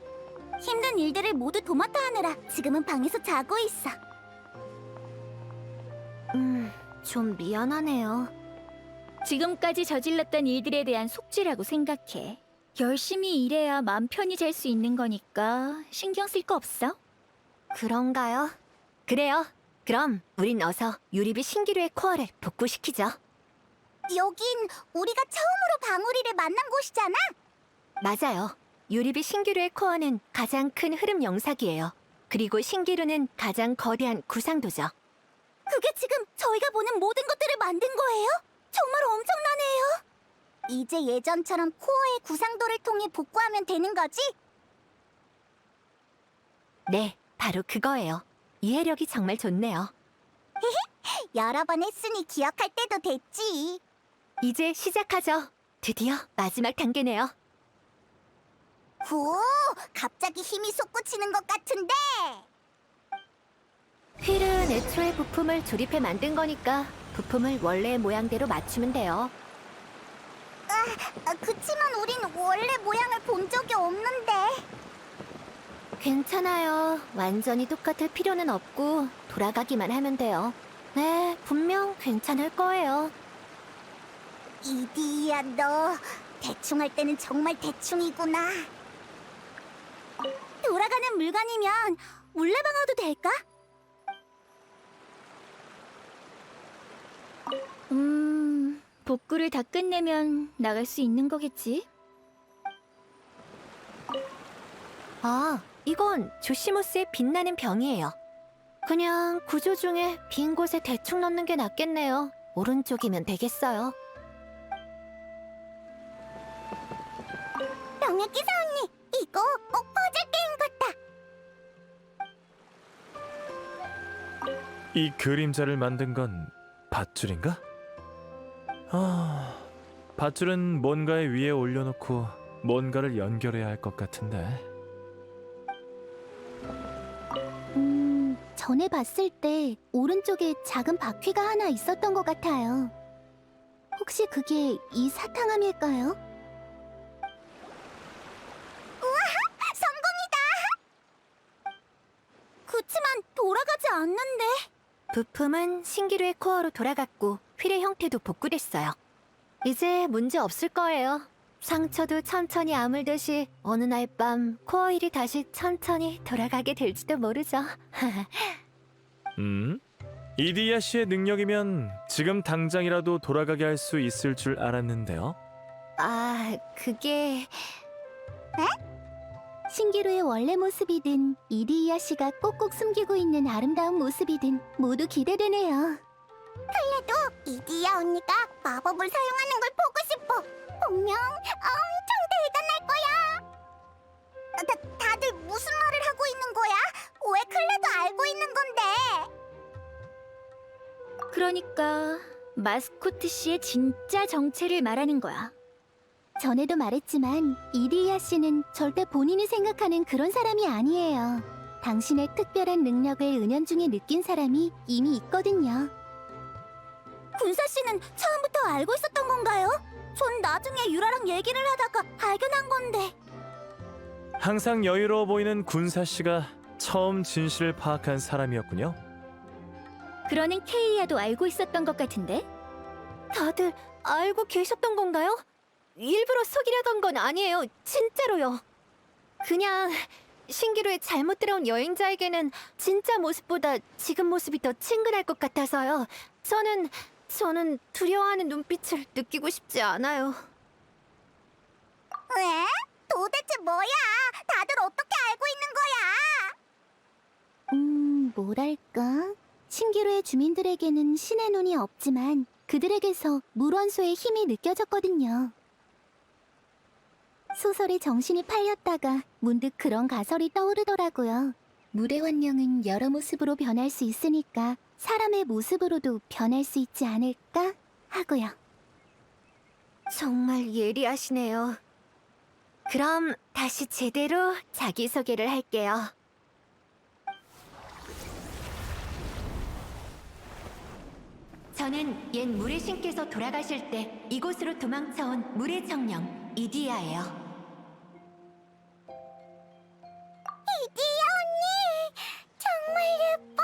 힘든 일들을 모두 도맡아 하느라 지금은 방에서 자고 있어. 좀 미안하네요. 지금까지 저질렀던 일들에 대한 속죄라고 생각해. 열심히 일해야 마음 편히 잘 수 있는 거니까 신경 쓸 거 없어? 그런가요? 그래요. 그럼 우린 어서 유리비 신기루의 코어를 복구시키죠. 여긴 우리가 처음으로 방울이를 만난 곳이잖아. 맞아요. 유리비 신기루의 코어는 가장 큰 흐름 영상이에요. 그리고 신기루는 가장 거대한 구상도죠. 그게 지금 저희가 보는 모든 것들을 만든 거예요? 정말 엄청나네요. 이제 예전처럼 코어의 구상도를 통해 복구하면 되는 거지? 네, 바로 그거예요. 이해력이 정말 좋네요. 여러 번 했으니 기억할 때도 됐지. 이제 시작하죠. 드디어 마지막 단계네요. 오, 갑자기 힘이 솟구치는 것 같은데. 휠은 애초에 부품을 조립해 만든 거니까 부품을 원래의 모양대로 맞추면 돼요. 그치만 우린 원래 모양을 본 적이 없는데. 괜찮아요. 완전히 똑같을 필요는 없고 돌아가기만 하면 돼요. 네, 분명 괜찮을 거예요. 이디야, 너 대충 할 때는 정말 대충이구나. 돌아가는 물건이면 물레방아도 될까? 복구를 다 끝내면 나갈 수 있는 거겠지? 아, 이건 조시모스의 빛나는 병이에요. 그냥 구조 중에 빈 곳에 대충 넣는 게 낫겠네요. 오른쪽이면 되겠어요. 병역기사 언니, 이거 꼭 퍼즐 게임 같다. 이 그림자를 만든 건 밧줄인가? 밧줄은 뭔가의 위에 올려놓고 뭔가를 연결해야 할 것 같은데. 전에 봤을 때 오른쪽에 작은 바퀴가 하나 있었던 것 같아요. 혹시 그게 이 사탕함일까요? 성공이다. 그치만 돌아가지 않는데. 부품은 신기루의 코어로 돌아갔고 휠의 형태도 복구됐어요. 이제 문제 없을 거예요. 상처도 천천히 아물듯이 어느 날 밤 코어 휠이 다시 천천히 돌아가게 될지도 모르죠. 이디야 씨의 능력이면 지금 당장이라도 돌아가게 할 수 있을 줄 알았는데요. 아, 그게... 신기루의 원래 모습이든 이디이아 씨가 꼭꼭 숨기고 있는 아름다운 모습이든 모두 기대되네요. 그래도 이디야 언니가 마법을 사용하는 걸 보고 싶어. 분명 엄청 대단할 거야. 다들 무슨 말을 하고 있는 거야? 왜 클레도 알고 있는 건데? 그러니까 마스코트 씨의 진짜 정체를 말하는 거야. 전에도 말했지만 이리야 씨는 절대 본인이 생각하는 그런 사람이 아니에요. 당신의 특별한 능력을 은연중에 느낀 사람이 이미 있거든요. 군사 씨는 처음부터 알고 있었던 건가요? 전 나중에 유라랑 얘기를 하다가 발견한 건데. 항상 여유로워 보이는 군사 씨가 처음 진실을 파악한 사람이었군요. 그러는 케이아도 알고 있었던 것 같은데? 다들 알고 계셨던 건가요? 일부러 속이려던 건 아니에요. 진짜로요. 그냥 신기루에 잘못 들어온 여행자에게는 진짜 모습보다 지금 모습이 더 친근할 것 같아서요. 저는 두려워하는 눈빛을 느끼고 싶지 않아요. 왜? 도대체 뭐야? 다들 어떻게 알고 있는 거야? 뭐랄까? 신기루의 주민들에게는 신의 눈이 없지만 그들에게서 물원소의 힘이 느껴졌거든요. 소설에 정신이 팔렸다가 문득 그런 가설이 떠오르더라고요. 물의 환령은 여러 모습으로 변할 수 있으니까 사람의 모습으로도 변할 수 있지 않을까 하고요. 정말 예리하시네요. 그럼 다시 제대로 자기소개를 할게요. 저는 옛 물의 신께서 돌아가실 때 이곳으로 도망쳐온 물의 정령 이디야예요. 이디야 언니, 정말 예뻐.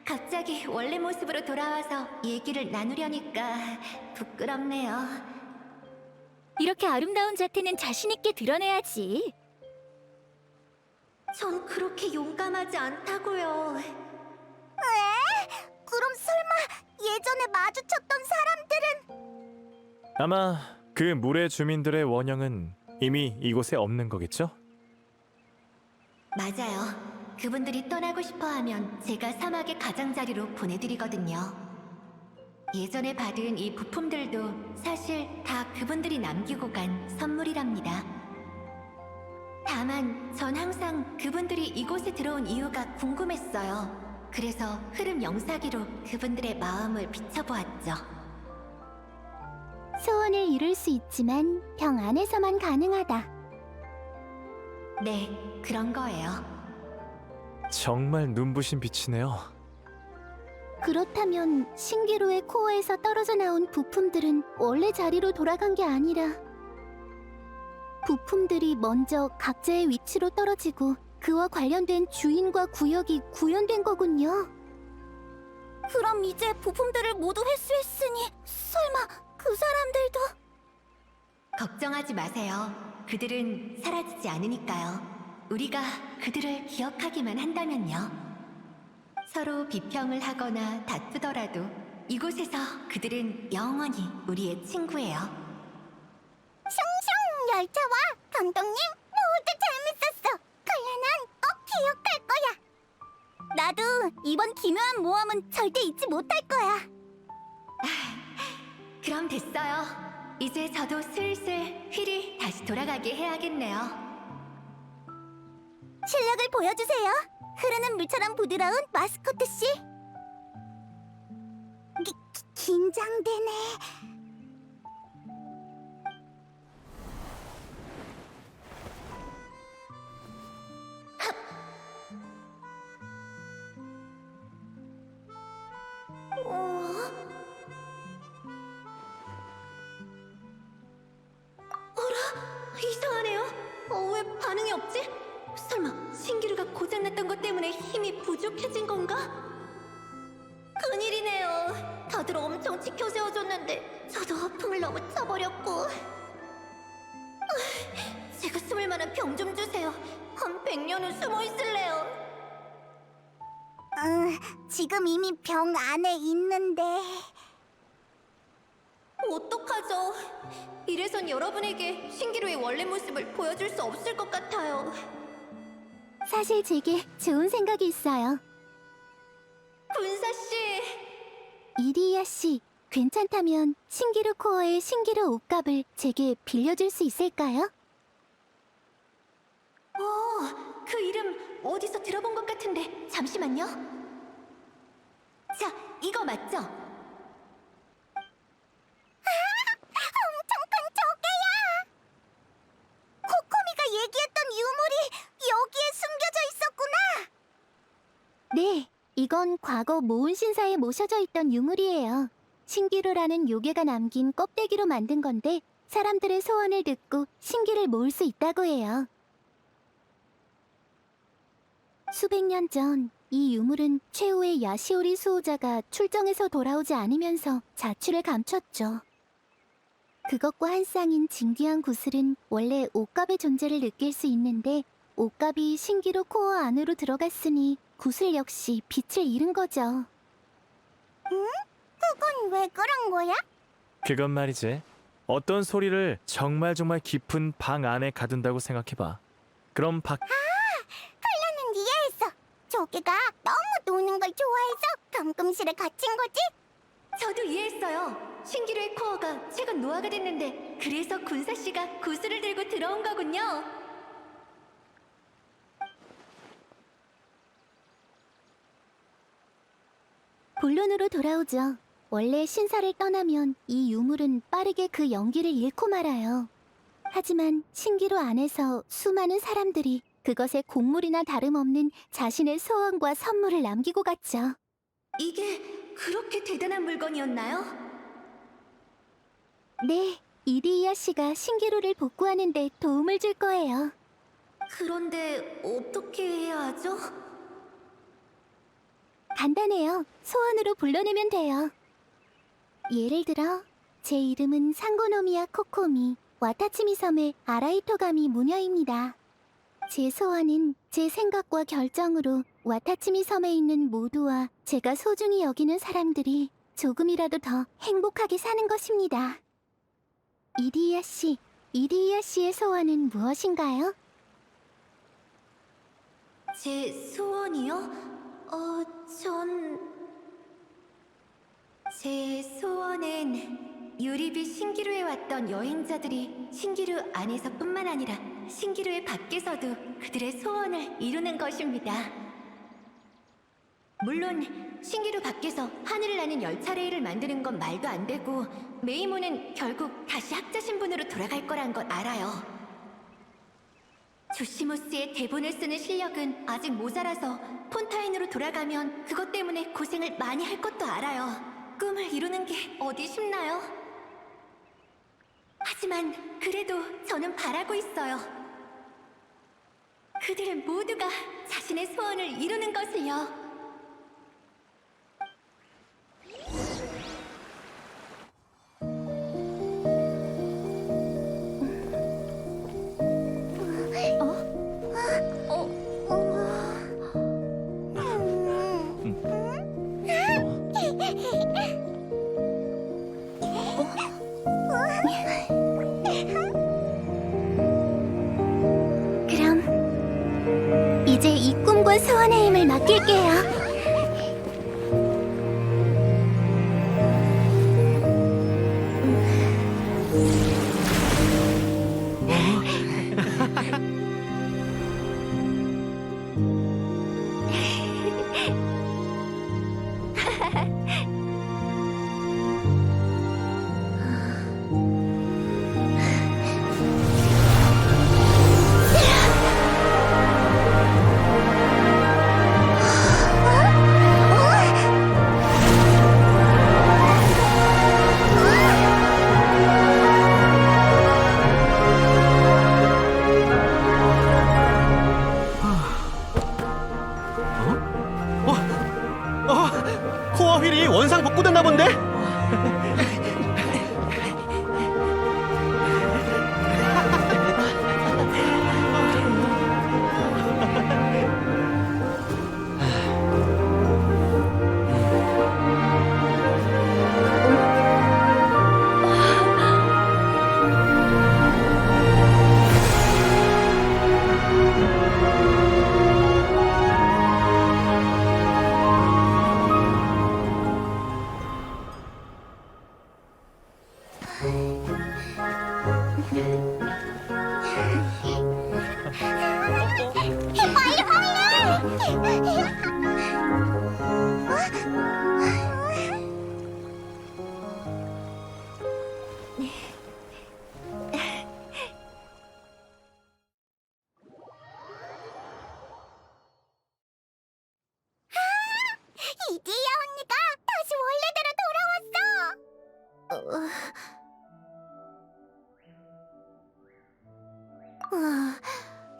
갑자기 원래 모습으로 돌아와서 얘기를 나누려니까 부끄럽네요. 이렇게 아름다운 자태는 자신 있게 드러내야지. 전 그렇게 용감하지 않다고요. 왜? 그럼 설마 예전에 마주쳤던 사람들은? 아마 그 물의 주민들의 원형은 이미 이곳에 없는 거겠죠? 맞아요. 그분들이 떠나고 싶어하면 제가 사막의 가장자리로 보내드리거든요. 예전에 받은 이 부품들도 사실 다 그분들이 남기고 간 선물이랍니다. 다만 전 항상 그분들이 이곳에 들어온 이유가 궁금했어요. 그래서 흐름 영사기로 그분들의 마음을 비춰보았죠. 소원을 이룰 수 있지만 병 안에서만 가능하다. 네, 그런 거예요. 정말 눈부신 빛이네요. 그렇다면 신기루의 코어에서 떨어져 나온 부품들은 원래 자리로 돌아간 게 아니라 부품들이 먼저 각자의 위치로 떨어지고 그와 관련된 주인과 구역이 구현된 거군요. 그럼 이제 부품들을 모두 회수했으니 설마 그 사람들도? 걱정하지 마세요. 그들은 사라지지 않으니까요. 우리가 그들을 기억하기만 한다면요. 서로 비평을 하거나 다투더라도 이곳에서 그들은 영원히 우리의 친구예요. 슝슝 열차와 감독님 모두 재밌었어. 칼라난 꼭 기억할 거야. 나도 이번 기묘한 모험은 절대 잊지 못할 거야. 그럼 됐어요. 이제 저도 슬슬 휠이 다시 돌아가게 해야겠네요. 실력을 보여주세요. 흐르는 물처럼 부드러운 마스코트 씨. 긴장되네. 이상하네요. 왜 반응이 없지? 설마 신기루가 고장났던 것 때문에 힘이 부족해진 건가? 큰일이네요. 다들 엄청 지켜세워줬는데 저도 허풍을 너무 쳐버렸고. 제가 숨을 만한 병 좀 주세요. 한 100년은 숨어 있을래요. 지금 이미 병 안에 있는데. 어떡하죠? 이래선 여러분에게 신기루의 원래 모습을 보여줄 수 없을 것 같아요. 사실 제게 좋은 생각이 있어요. 군사씨! 이리야 씨, 괜찮다면 신기루 코어의 신기루 옷값을 제게 빌려줄 수 있을까요? 그 이름 어디서 들어본 것 같은데 잠시만요. 자, 이거 맞죠? 네, 이건 과거 모은 신사에 모셔져 있던 유물이에요. 신기루라는 요괴가 남긴 껍데기로 만든 건데 사람들의 소원을 듣고 신기를 모을 수 있다고 해요. 수백 년 전 이 유물은 최후의 야시오리 수호자가 출정에서 돌아오지 않으면서 자취를 감췄죠. 그것과 한 쌍인 진귀한 구슬은 원래 옷갑의 존재를 느낄 수 있는데 옷갑이 신기루 코어 안으로 들어갔으니 구슬 역시 빛을 잃은 거죠. 그건 왜 그런 거야? 그건 말이지. 어떤 소리를 정말 깊은 방 안에 가둔다고 생각해봐. 그럼 나는 이해했어. 조개가 너무 노는 걸 좋아해서 감금실에 갇힌 거지? 저도 이해했어요. 신기루의 코어가 최근 노화가 됐는데 그래서 군사 씨가 구슬을 들고 들어온 거군요. 본론으로 돌아오죠. 원래 신사를 떠나면 이 유물은 빠르게 그 연기를 잃고 말아요. 하지만 신기루 안에서 수많은 사람들이 그것에 곡물이나 다름없는 자신의 소원과 선물을 남기고 갔죠. 이게 그렇게 대단한 물건이었나요? 네, 이디이아 씨가 신기루를 복구하는 데 도움을 줄 거예요. 그런데 어떻게 해야 하죠? 간단해요. 소원으로 불러내면 돼요. 예를 들어 제 이름은 상고노미야 코코미, 와타치미 섬의 아라이토가미 무녀입니다. 제 소원은 제 생각과 결정으로 와타치미 섬에 있는 모두와 제가 소중히 여기는 사람들이 조금이라도 더 행복하게 사는 것입니다. 이디이아 씨의 소원은 무엇인가요? 제 소원이요? 제 소원은 유리비 신기루에 왔던 여행자들이 신기루 안에서뿐만 아니라 신기루의 밖에서도 그들의 소원을 이루는 것입니다. 물론 신기루 밖에서 하늘을 나는 열차 레일을 만드는 건 말도 안 되고 메이모는 결국 다시 학자 신분으로 돌아갈 거란 걸 알아요. 조시모스의 대본을 쓰는 실력은 아직 모자라서 폰타인으로 돌아가면 그것 때문에 고생을 많이 할 것도 알아요. 꿈을 이루는 게 어디 쉽나요? 하지만 그래도 저는 바라고 있어요. 그들 모두가 자신의 소원을 이루는 것을요. 그럼 이제 이 꿈과 소원의 힘을 맡길게요.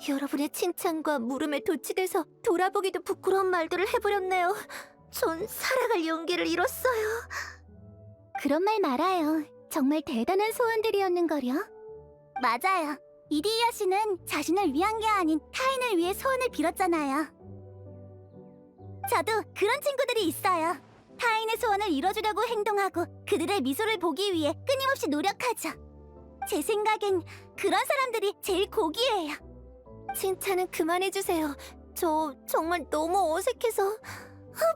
여러분의 칭찬과 물음에 도취돼서 돌아보기도 부끄러운 말들을 해버렸네요. 전 살아갈 용기를 잃었어요. 그런 말 말아요. 정말 대단한 소원들이었는걸요. 맞아요. 이디야 씨는 자신을 위한 게 아닌 타인을 위해 소원을 빌었잖아요. 저도 그런 친구들이 있어요. 타인의 소원을 이뤄주려고 행동하고 그들의 미소를 보기 위해 끊임없이 노력하죠. 제 생각엔 그런 사람들이 제일 고귀해요. 칭찬은 그만해주세요. 저 정말 너무 어색해서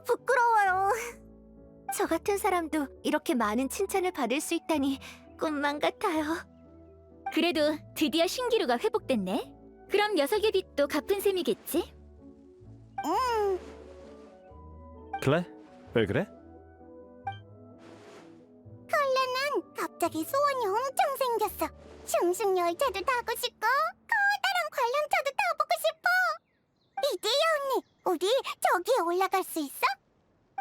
부끄러워요. 저 같은 사람도 이렇게 많은 칭찬을 받을 수 있다니 꿈만 같아요. 그래도 드디어 신기루가 회복됐네. 그럼 녀석의 빚도 갚은 셈이겠지? 그래? 왜 그래? 갑자기 소원이 엄청 생겼어. 슝슝 열차도 타고 싶고 커다란 관람차도 타보고 싶어. 이디야 언니, 우리 저기에 올라갈 수 있어?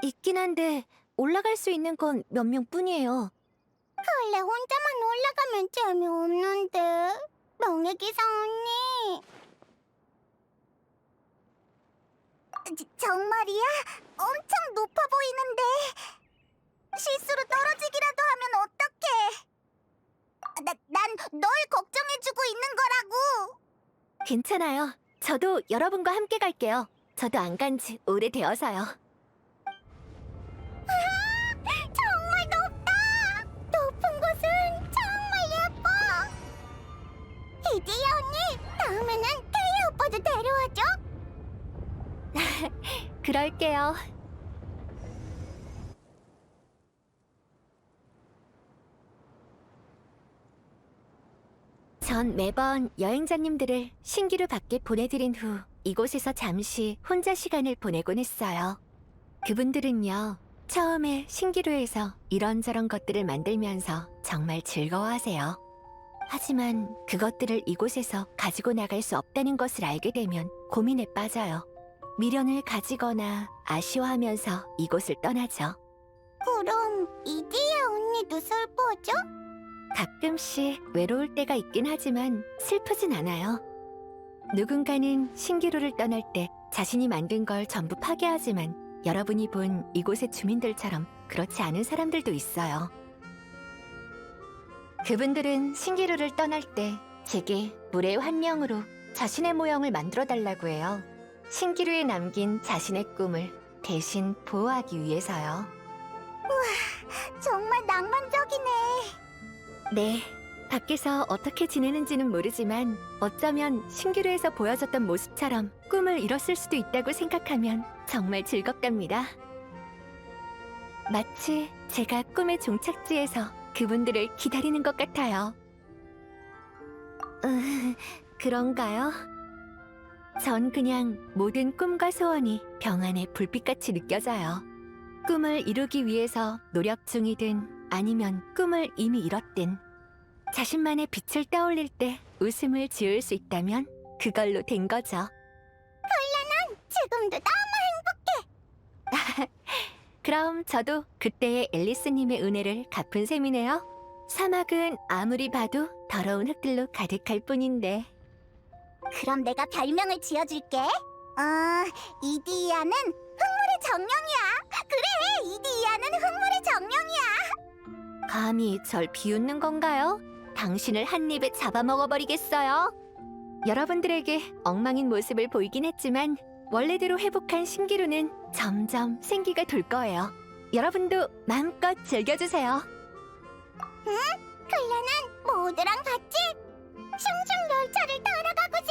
있긴 한데 올라갈 수 있는 건 몇 명뿐이에요. 원래 혼자만 올라가면 재미없는데. 명예기사 언니. 정말이야? 엄청 높아 보이는데. 실수로 떨어지기라도 하면 어떡해? 난 널 걱정해주고 있는 거라고. 괜찮아요. 저도 여러분과 함께 갈게요. 저도 안 간 지 오래되어서요. 정말 높다. 높은 곳은 정말 예뻐. 이디야 언니, 다음에는 태희 오빠도 데려와줘. 그럴게요. 전 매번 여행자님들을 신기루 밖에 보내드린 후 이곳에서 잠시 혼자 시간을 보내곤 했어요. 그분들은요, 처음에 신기루에서 이런저런 것들을 만들면서 정말 즐거워하세요. 하지만 그것들을 이곳에서 가지고 나갈 수 없다는 것을 알게 되면 고민에 빠져요. 미련을 가지거나 아쉬워하면서 이곳을 떠나죠. 그럼 이디야 언니도 슬퍼져? 가끔씩 외로울 때가 있긴 하지만 슬프진 않아요. 누군가는 신기루를 떠날 때 자신이 만든 걸 전부 파괴하지만 여러분이 본 이곳의 주민들처럼 그렇지 않은 사람들도 있어요. 그분들은 신기루를 떠날 때 제게 물의 환명으로 자신의 모형을 만들어 달라고 해요. 신기루에 남긴 자신의 꿈을 대신 보호하기 위해서요. 정말 낭만적이네. 네, 밖에서 어떻게 지내는지는 모르지만 어쩌면 신기루에서 보여줬던 모습처럼 꿈을 이뤘을 수도 있다고 생각하면 정말 즐겁답니다. 마치 제가 꿈의 종착지에서 그분들을 기다리는 것 같아요. 그런가요? 전 그냥 모든 꿈과 소원이 병안의 불빛같이 느껴져요. 꿈을 이루기 위해서 노력 중이든 아니면 꿈을 이미 이뤘든 자신만의 빛을 떠올릴 때 웃음을 지을 수 있다면 그걸로 된 거죠. 지금도 그럼 저도 그때의 앨리스님의 은혜를 갚은 셈이네요. 사막은 아무리 봐도 더러운 흙들로 가득할 뿐인데. 그럼 내가 별명을 지어줄게. 이디야는 흙물의 정령이야. 그래, 이디야는 흙물의 정령이야. 감히 절 비웃는 건가요? 당신을 한 입에 잡아먹어버리겠어요. 여러분들에게 엉망인 모습을 보이긴 했지만 원래대로 회복한 신기루는 점점 생기가 돌 거예요. 여러분도 마음껏 즐겨주세요. 클레는 모두랑 같이 슝슝 열차를 타러 가고